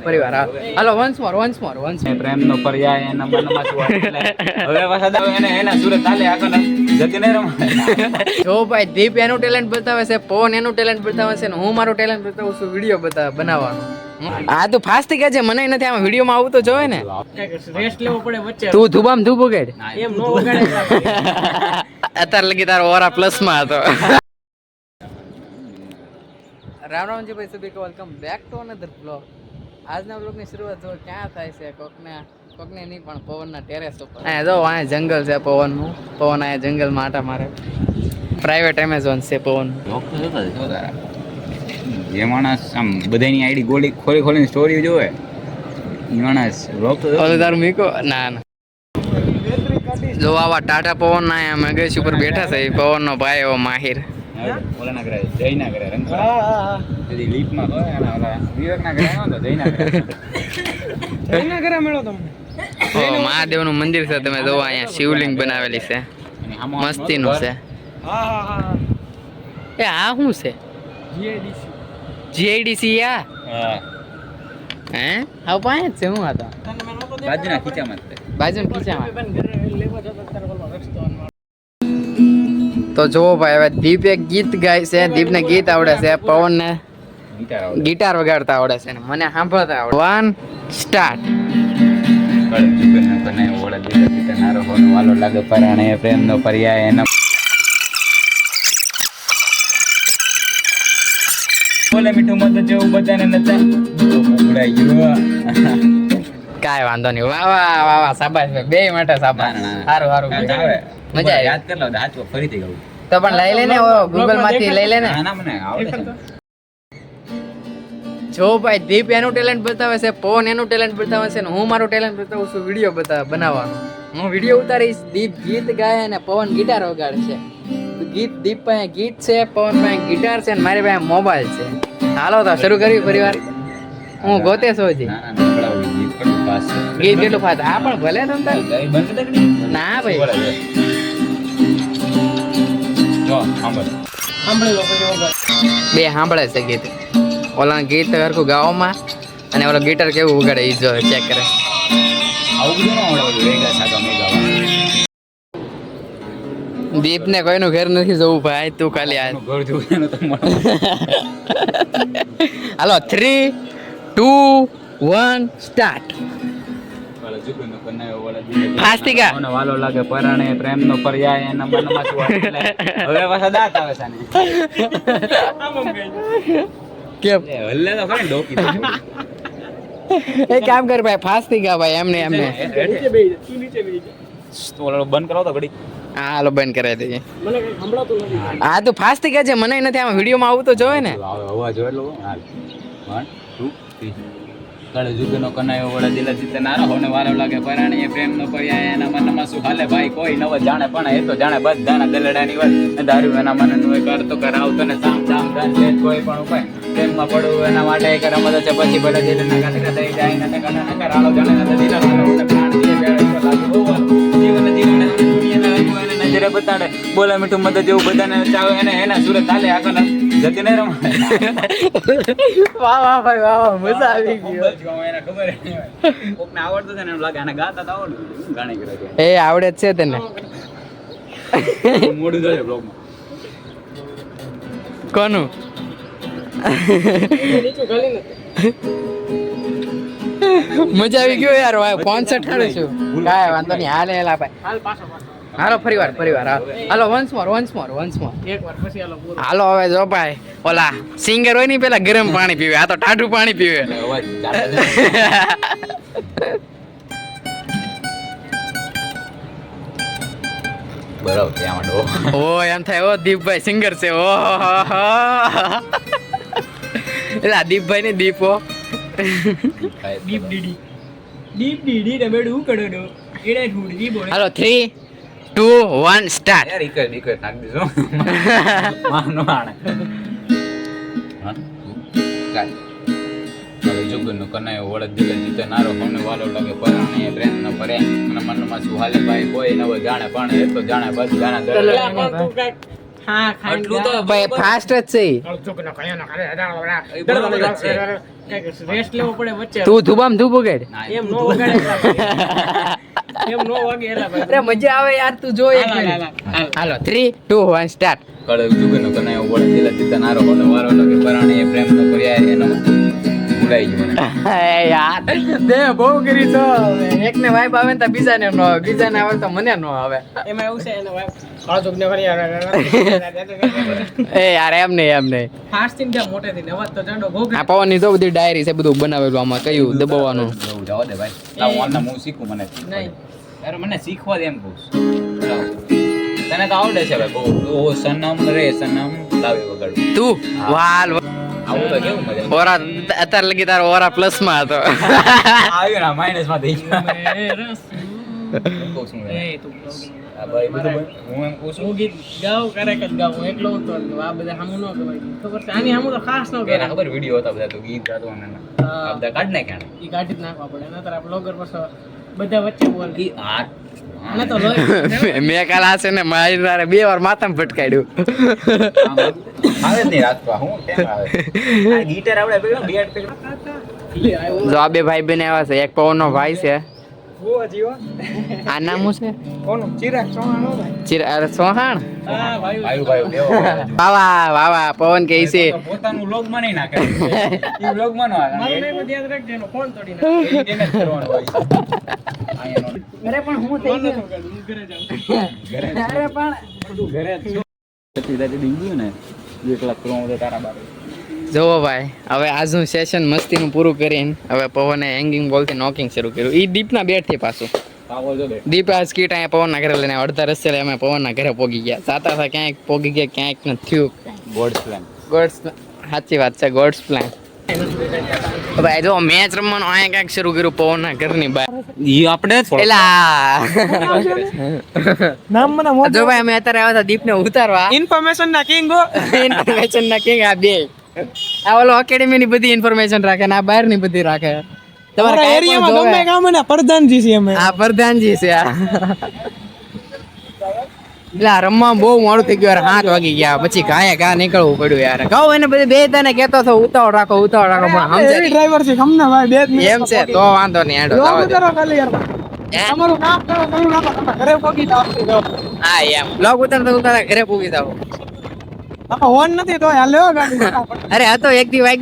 પરિવાર હાલો વન્સ મોર પ્રેમનો પર્યાય એના મનમાં શું એટલે હવે વરસાદ આવે એને એના સુરત હાલે આગળ જતી નહીં રમાય. જો ભાઈ દીપ એનું ટેલેન્ટ બતાવે છે, પવન એનું ટેલેન્ટ બતાવે છે ને હું મારું ટેલેન્ટ બતાવું છું વિડીયો બનાવવાનો. આ તો ફાસ્ટ થઈ ગયા છે, મને નથી આમાં વિડીયોમાં આવું તો જોવે ને. રેસ્ટ લેવો પડે વચ્ચે. તું ધુબામ ધૂબ ઉગાડ એમ નો ઉગાડે. અત્યારે લગી તારો ઓરા પ્લસ માં હતો. રામ રામજી ભાઈ સભી કો welcome back to another blog. આજના બ્લોગની શરૂઆત જો ક્યાં થાય છે, કોકને નહીં પણ પવનના ટેરેસ ઉપર. અહીંયા જો અહીંયા જંગલ છે પવનનું. પવન અહીંયા જંગલમાં આટા મારે. પ્રાઇવેટ એમેઝોન છે પવન. જે માણસ આમ બધાની આઈડી ગોળી ખોલીને સ્ટોરી જોવે એ માણસ વ્લોગ તો તારું મીકો ના જો આવા ટાટા પવન ના અહીંયા મગજ ઉપર બેઠા છે એ પવનનો ભાઈ એવો માહિર. ઓલાના ઘરે જયના ઘરે રંગપુરા લીપમાં તો એના ઓલા વિવેકના ઘરે આવ્યો તો જયના ઘરે મળ્યો તમને. મહાદેવનું મંદિર છે, તમે જોવો અહીંયા શિવલિંગ બનાવેલી છે, મસ્તીનું છે. એ આ શું છે? જીઆઈડીસી આ હે આવ પાસે જ છે. હું આ તો બાજુના ખીચામાં તો જોવો ભાઈ હવે દીપ એક ગીત ગાય છે. દીપને ગીત આવડે છે, પવનને ગિટાર વગાડતા આવડે છે ને મને સાંભળતા આવડે. 1 સ્ટાર્ટ. વાલો લાગે પરાણે પ્રેમનો પર્યાય એના બોલે મીઠું મત જેવું બધાને નતા ઉડાઈ ગયું. કાંઈ વાંધો નહીં. વાહ વાહ વાહ વાહ શાબાશ બે માટે શાબાશ. સારું મજા આવી. યાદ કર લો હાચો ફરીથી ગાવું તો પણ લઈ લે ને ગૂગલ માંથી લઈ લે ને. ના મને આવડે છે. જો ભાઈ દીપ એનું ટેલેન્ટ બતાવે છે, પવન એનું ટેલેન્ટ બતાવે છે ને હું મારું ટેલેન્ટ બતાવું છું વિડીયો બનાવવાનો. હું વિડીયો ઉતારીશ, દીપ ગીત ગાય અને પવન ગિટાર વગાડશે. દીપ પાસે ગીત છે, પવન પાસે ગિટાર છે ને મારી પાસે મોબાઈલ છે. હાલો તો શરૂ કરવી પરિવાર. હું ગોતે સોજી ગીત કેટલું ફાસ્ટ. હા પણ ભલે તમ ના ભાઈ બે સાંભળે છે ગીત. ઓલા ગીત હરખું ગાવામાં અને ઓલો ગિટાર કેવું ઉગાડે એ જો ચેક કરે. દીપ ને કોઈનું ઘર નથી જવું ભાઈ, તું ખાલી આ હાલો 3 2 1 સ્ટાર્ટ. વાલો લાગે પરાણે પ્રેમનો પર્યાય એના મનમાં શું એટલે હવે પાછા દાંત આવે છે ને કેમ હલ્લે તો ખરી ડોકી એ કામ કર ભાઈ ફાસ્ટ થઈ ગયા ભાઈ એમને તો ઓલો બંધ કરાવો તો ઘડી. હા હાલો બંધ કરાવી દઈએ. મને કઈ સંભળાતું નથી. હા તો ફાસ્ટ થઈ ગયા છે, મને નથી આમાં વિડીયોમાં આવું તો જોવે ને. અવાજ હોય એટલો હાલ 1 2 3 કાળે જુગનો કનાયો વડા દિલા જીતે નારો હોને વાલો લાગે પરાણે પ્રેમનો પર્યાય એના મનમાં શું હાલે ભાઈ કોઈ નવ જાણે પણ એ તો જાણે બધાના દલડાની વાત દારૂ એના મનનું એ કરતો કરાવતો ને સામ સામ ધન લે કોઈ પણ ઉપાય પ્રેમમાં પડવું એના માટે એક રમત છે. પછી ભલે દિલ ના કાટકા થઈ જાય ને કના ન કરાળો જાણે ન દિલા ને પ્રાણ દીએ બેડે લાગે જીવન દુનિયાના નજરે બતાડે બોલા મીઠું મત જેવું બધાને ચાવે એને એના સુરત હાલે આગળ જતી નહીં રમાય. વાહ ભાઈ વાહ મજા આવી ગઈ. એને ખબર કોકને આવડતું છે ને એમ લાગે આને ગાતા તો આવડતું ગાણી કરે એ આવડે જ છે તને. મોડું જોઈએ બ્લોગમાં કોનું મજા આવી ગયો યાર. 65 છું કાંઈ વાંધો નહીં. હાલે ભાઈ હાલો પરિવાર હાલો વન્સ મોર એકવાર પછી હાલો પૂરો. હાલો હવે જો ભાઈ ઓલા સિંગર હોય ને પેલા ગરમ પાણી પીવે, આ તો ટાઢું પાણી પીવે. અવાજ બરાબર ત્યાં માંડો ઓ એમ થાય ઓ દીપભાઈ સિંગર છે. ઓ એટલે આ દીપભાઈ ને દીપો ડીપ ડીડી ને બેડું કડડો એડે ઠુડી બોલે. હાલો 3 2 1 સ્ટાર્ટ. યાર ઇકર નાખ દેજો માનો આણે હા કાઈ હવે જુગનો કનાયો વળદ દિલે જીતે નારો હોને વાલો લાગે પરાણે પ્રેમ ન પરે અને મનમાં શું હાલે ભાઈ કોઈ નવ જાણે પણ એ તો જાણે બસ જાણે પેલા પણ તું કાક હા આટલું તો ભાઈ ફાસ્ટ જ છે ઈ. રેસ્ટ લેવો પડે વચ્ચે તું ધુબામ ધૂપ વગાડ ના, એમ નો વગાડે એમ નો વાગે એલા ભાઈ અરે મજા આવે યાર તું જો એક હાલ, મિનિટ હાલો 3 2 1 સ્ટાર્ટ કળે જુગનો કનાયો વળે દિલા ચિત્તા નારો હોને વારો લાગે પરાણે એ પ્રેમ નો પર્યાય એનો ભૂલાઈ ગયો મને યાર દે બહુ કરી તો એક ને વાઇબ આવે ને તો બીજાને નો આવે બીજાને આવે તો મને નો આવે એમાં એવું છે એને ભાઈ કાળો ને ફરી એ યાર એમ નહીં ફાસ્ટ થઈને ત્યાં મોટેથી ને અવાજ તો જાડો આ ઘોઘરા પવનની તો બધી ડાયરી છે બધું બનાવેલું આમાં કયું દબાવવાનું જવું જવા દે ભાઈ લાવ ઓનના હું શીખું મને નહીં. અરે મને શીખવા દે એમ કહું છું. લાવ. તને તો આવડે છે ભાઈ બહુ ઓ સનમ રે સનમ લાવી વગાડું તું વાલ આવું તો કેવું મજા ઓરા અત્યારે લગી તારો ઓરા પ્લસ માં હતો આવ્યો ના માઇનસ માં થઈ ગયો એ રસ એમ કહું છું એ તું blogging. આ ભાઈ બધું હું એમ કહું છું હું ગીત ગાઉં ક્યારેક જ ગાઉં એકલો હતો એટલે આ બધા સામું ન કહેવાય ખબર છે આની સામું તો ખાસ ન કે કહેવાય ખબર વિડિયો હતા બધા તો ગીત ગાતો અને હા. આ બધા કાઢ નાખ્યા ને. એ કાઢી જ નાખવા પડે નતર આ બ્લોગર પછી બધા વચ્ચે બોલે ઈ આ આને તો લોહી મેં કાલ આ છે ને મારી તારે 2 વાર માથામાં ફટકાડ્યું આવે જ નહીં રાત તો હું કેમ આવે આ ગિટાર આવડે પેલો બેટ પેલો લે આવ્યો જો આ બે ભાઈ બને આવ્યા છે એક પવનનો ભાઈ છે ઓ જીવો આ નામ શું છે કોનું ચિરાગ સોહાણો ભાઈ અરે સોહાણ હા ભાઈ આયુ ભાઈ દેવો વાવા પવન કે છે પોતાનું લોગ માં નહીં નાખે ઈ લોગ માં નો આવે મારું નહીં બધું યાદ રાખજે એનો ફોન તોડી નાખ એને જ કરવાનું હોય આયાનો અરે પણ હું ફોન નથી વગાડું, હું ઘરે જાઉં અરે પણ ઘરે જ છું દીધું ને 1 લાખ કરોડ તારા બારે જોવો ભાઈ હવે આજનું સેશન મસ્તીનું પૂરું કરીને હવે પવને હેંગિંગ બોલથી નોકિંગ શરૂ કર્યું ઈ દીપના બેટ થી પાછું પાવો જો બે દીપ આ સ્કીટ અહીંયા પવનના ઘરે લઈને અડધા રસ્તે અમે પવનના ઘરે પોગી ગયા સાતા હતા ક્યાંક પોગી ગયા ક્યાંક ન થયું ગોડ્સ પ્લાન ગોડ્સ સાચી વાત છે ગોડ્સ પ્લાન ભાઈ જો મેચ રમવાનું અહીંયા ક્યાંક શરૂ કર્યું પવનના ઘરની બહાર ઈ આપણે એલા નામ મને જો ભાઈ અમે અત્યારે આવ્યા હતા દીપને ઉતારવા ઇન્ફોર્મેશન ના કિંગ હો ઇન્ફોર્મેશન ના કિંગ આ બે આ ઓલો એકેડેમી ની બધી ઇન્ફોર્મેશન રાખે ને આ બહાર ની બધી રાખે તમારે કાંઈ પણ એરિયામાં જોવે. ગમે કામ ને પ્રધાનજી છે અમે આ પ્રધાનજી છે આ એટલે આ રમવા બહુ મોડું થઈ ગયું યાર 7 વાગી ગયા પછી ઘા નીકળવું પડ્યું યાર કહું એને બધે બે તને કહેતો હતો ઉતાવળ રાખો પણ સમજે નહીં. ડ્રાઈવર છે ખમને ભાઈ 2 મિનિટ એમ છે તો વાંધો નહીં હેડો લોગ જવા દો. ઉતારો ખાલી યાર હે? તમારું નામ કરો તમારું નામ તમે ઘરે પહોંચી જાઓ હા એમ બ્લોગ ઉતારતા ઘરે પૂગી જાવ હોન નથી તો હાલ લેવો ગાડી અરે આ તો એક દી વાગ્યો